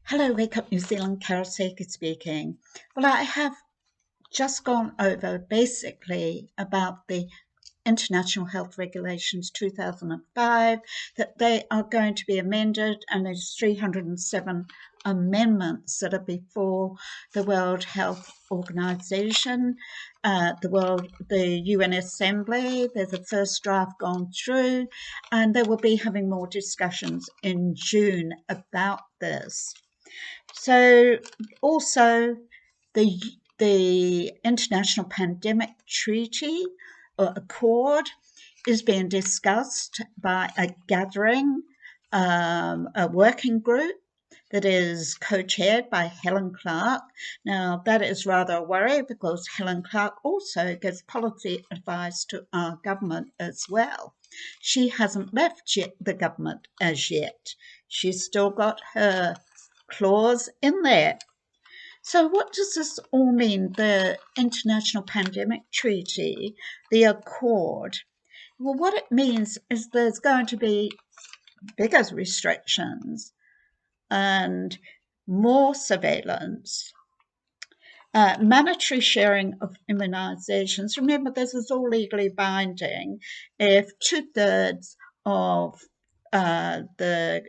Hello, Wake Up New Zealand, Carol Saker speaking. Well, I have just gone over basically about the International Health Regulations 2005, that they are going to be amended, and there's 307 amendments that are before the World Health Organization, the UN Assembly. There's a first draft gone through, and they will be having more discussions in June about this. So also the International Pandemic Treaty or Accord is being discussed by a gathering, a working group that is co-chaired by Helen Clark. Now, that is rather a worry because Helen Clark also gives policy advice to our government as well. She hasn't left the government as yet. She's still got her clause in there. So what does this all mean, the International Pandemic Treaty, the Accord? Well, what it means is there's going to be bigger restrictions and more surveillance, mandatory sharing of immunizations. Remember, this is all legally binding. If 2/3 of the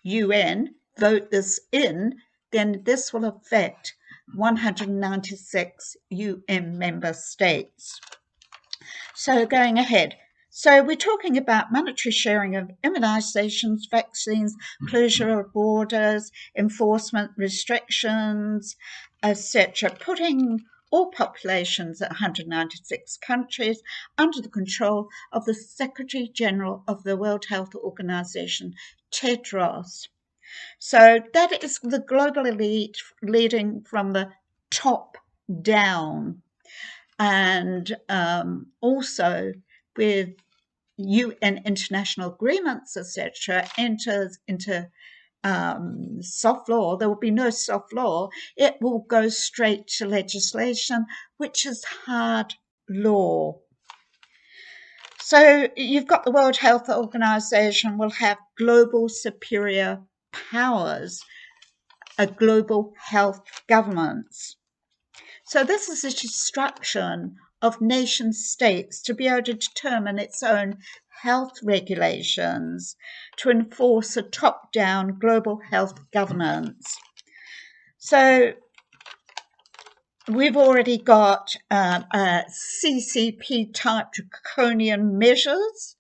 UN vote this in, then this will affect 196 UN member states. So going ahead. So we're talking about mandatory sharing of immunizations, vaccines, closure of borders, enforcement restrictions, etc., putting all populations at 196 countries under the control of the Secretary General of the World Health Organization, TEDROS. So that is the global elite leading from the top down, and also with UN international agreements, etc., enters into soft law. There will be no soft law. It will go straight to legislation, which is hard law. So you've got the World Health Organization will have global superior powers, a global health governance. So this is a destruction of nation states to be able to determine its own health regulations to enforce a top-down global health governance. So we've already got CCP-type draconian measures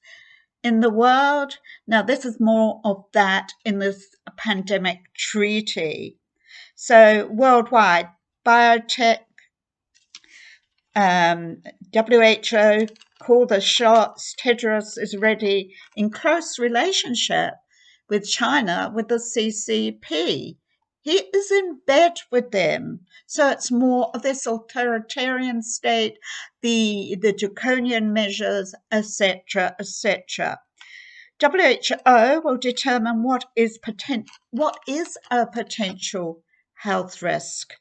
in the world. Now, this is more of that in this pandemic treaty. So worldwide, biotech, WHO call the shots. TEDROS is ready in close relationship with China, with the CCP. He is in bed with them. So it's more of this authoritarian state, the draconian measures, etc., etc. WHO will determine what is a potential health risk.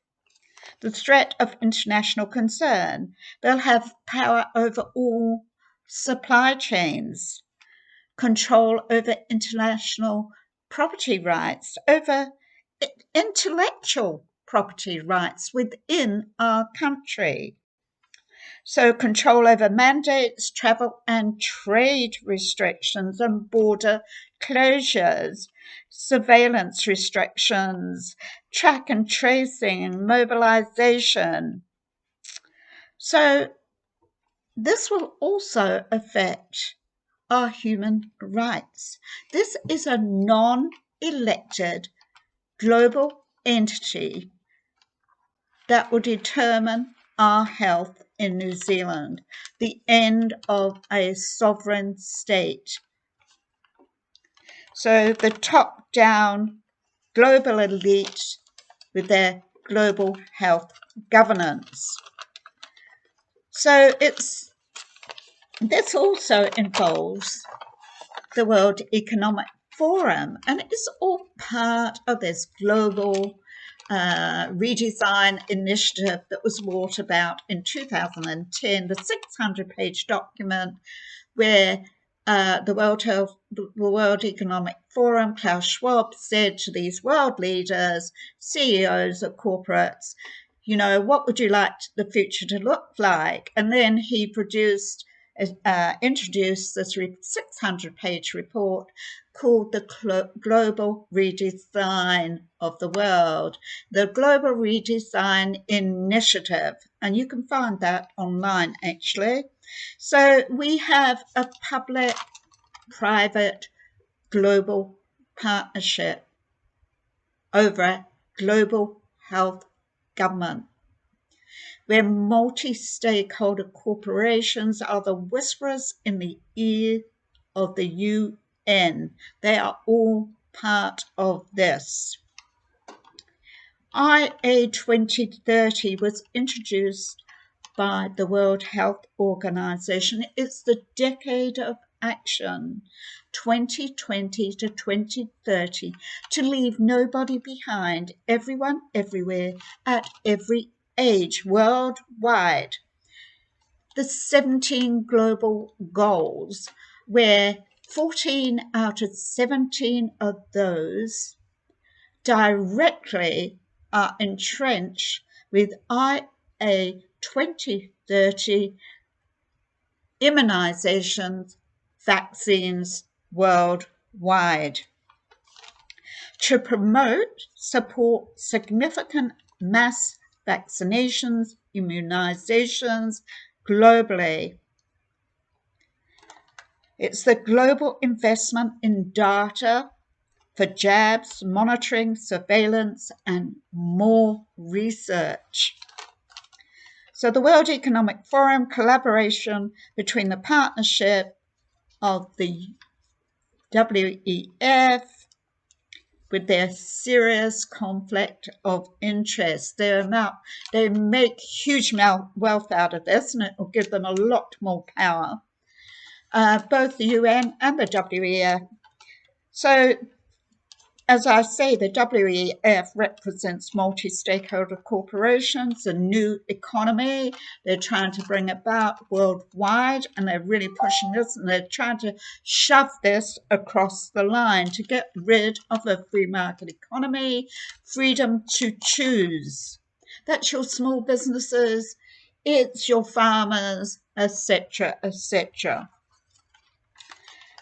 The threat of international concern. They'll have power over all supply chains, control over international property rights, over intellectual property rights within our country. So control over mandates, travel and trade restrictions and border closures, surveillance restrictions, track and tracing and mobilization. So this will also affect our human rights. This is a non-elected global entity that will determine our health in New Zealand, the end of a sovereign state. So the top-down global elite with their global health governance. So this also involves the World Economic Forum, and it's all part of this global redesign initiative that was brought about in 2010, the 600-page document where the World Economic Forum, Klaus Schwab said to these world leaders, CEOs of corporates, you know, what would you like the future to look like? And then he introduced this 600-page report called the Global Redesign of the World, the Global Redesign Initiative. And you can find that online, actually. So we have a public-private global partnership over global health government, where multi-stakeholder corporations are the whisperers in the ear of the UN. They are all part of this. IA 2030 was introduced by the World Health Organization. It's the decade of action, 2020 to 2030, to leave nobody behind, everyone, everywhere, at every age, worldwide. The 17 global goals, where 14 out of 17 of those directly are entrenched with IA 2030 immunizations, vaccines worldwide. To promote, support significant mass vaccinations, immunizations globally. It's the global investment in data for jabs, monitoring, surveillance, and more research. So the World Economic Forum, collaboration between the partnership of the WEF with their serious conflict of interest. They make huge wealth out of this, and it will give them a lot more power, both the UN and the WEF. So, as I say, the WEF represents multi-stakeholder corporations, a new economy they're trying to bring about worldwide, and they're really pushing this, and they're trying to shove this across the line to get rid of a free market economy, freedom to choose. That's your small businesses, it's your farmers, etc., etc.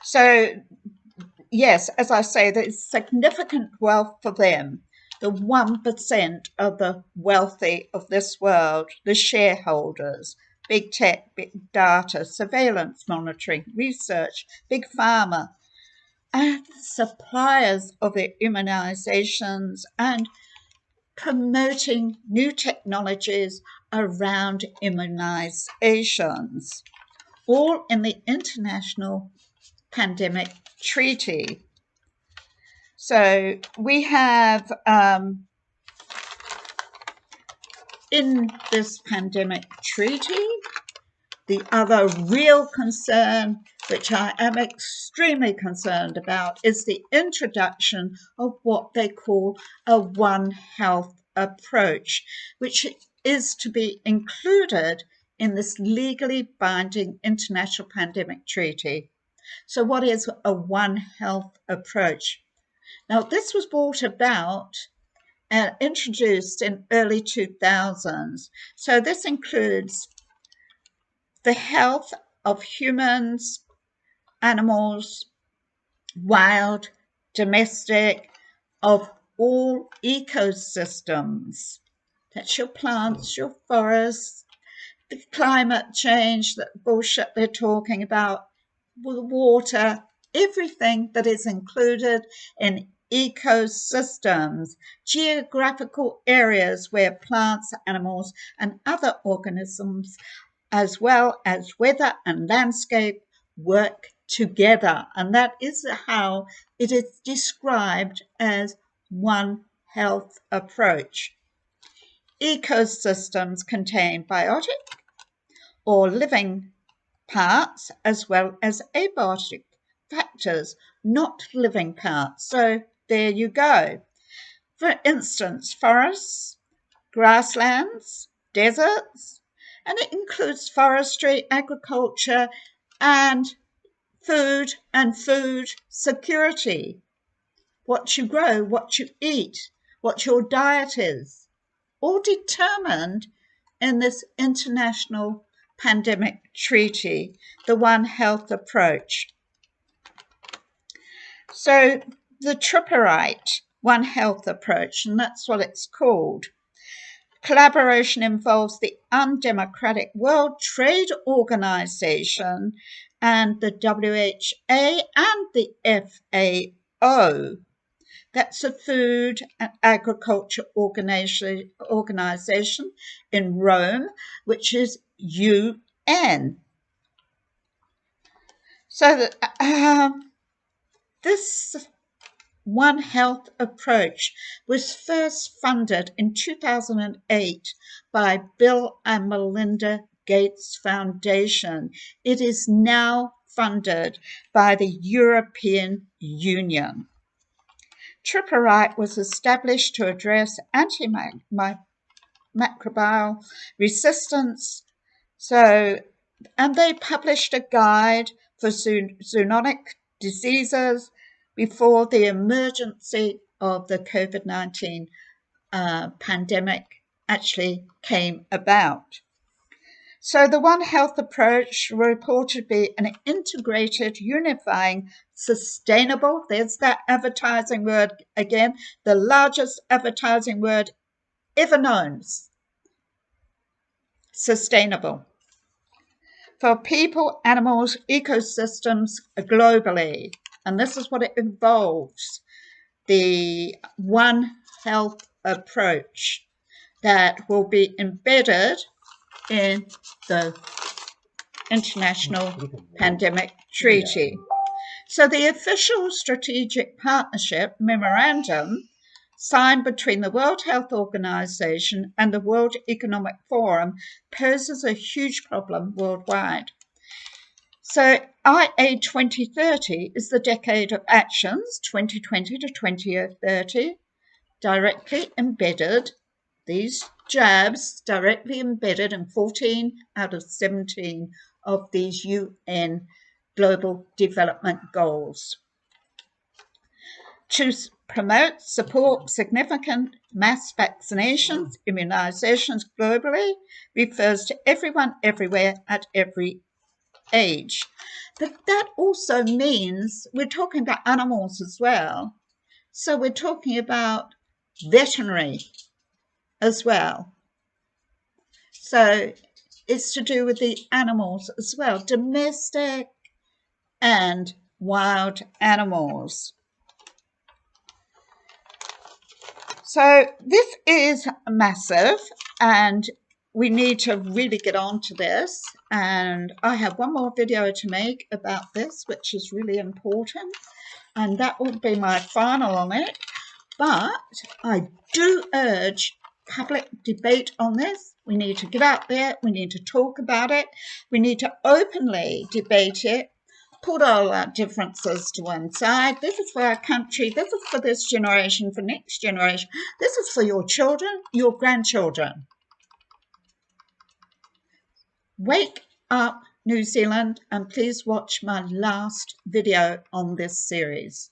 So, yes, as I say, there's significant wealth for them, the 1% of the wealthy of this world, the shareholders, big tech, big data, surveillance monitoring, research, big pharma, and suppliers of the immunizations and promoting new technologies around immunizations, all in the International Pandemic Treaty. So we have, in this pandemic treaty, the other real concern, which I am extremely concerned about, is the introduction of what they call a One Health approach, which is to be included in this legally binding international pandemic treaty. So what is a One Health approach? Now, this was brought about and introduced in early 2000s. So this includes the health of humans, animals, wild, domestic, of all ecosystems. That's your plants, your forests, the climate change, that bullshit they're talking about, the water, everything that is included in ecosystems, geographical areas where plants, animals, and other organisms, as well as weather and landscape, work together. And that is how it is described as One Health approach. Ecosystems contain biotic or living parts as well as abiotic factors, not living parts. So there you go. For instance, forests, grasslands, deserts, and it includes forestry, agriculture, and food security. what you grow, what you eat, what your diet is, all determined in this international pandemic treaty, the One Health approach. So the tripartite One Health approach, and that's what it's called. Collaboration involves the undemocratic World Trade Organization and the WHA and the FAO. That's a Food and Agriculture Organization in Rome, which is UN. So this One Health approach was first funded in 2008 by Bill and Melinda Gates Foundation. It is now funded by the European Union. Tripartite was established to address antimicrobial resistance. And they published a guide for zoonotic diseases before the emergency of the COVID-19 pandemic actually came about. So the One Health approach reported to be an integrated, unifying, sustainable, there's that advertising word again, the largest advertising word ever known, sustainable, for people, animals, ecosystems globally. And this is what it involves, the One Health approach that will be embedded in the International Pandemic Treaty. So the official strategic partnership memorandum signed between the World Health Organization and the World Economic Forum poses a huge problem worldwide. So IA 2030 is the decade of actions, 2020 to 2030, directly embedded, these jabs directly embedded in 14 out of 17 of these UN Global Development Goals. To promote, support significant mass vaccinations, immunizations globally refers to everyone, everywhere, at every age. But that also means we're talking about animals as well. So we're talking about veterinary as well. So it's to do with the animals as well, domestic and wild animals. So this is massive, and we need to really get on to this. And I have one more video to make about this, which is really important. And that will be my final on it. But I do urge public debate on this. We need to get out there. We need to talk about it. We need to openly debate it. Put all our differences to one side. This is for our country. This is for this generation, for next generation. This is for your children, your grandchildren. Wake up, New Zealand, and please watch my last video on this series.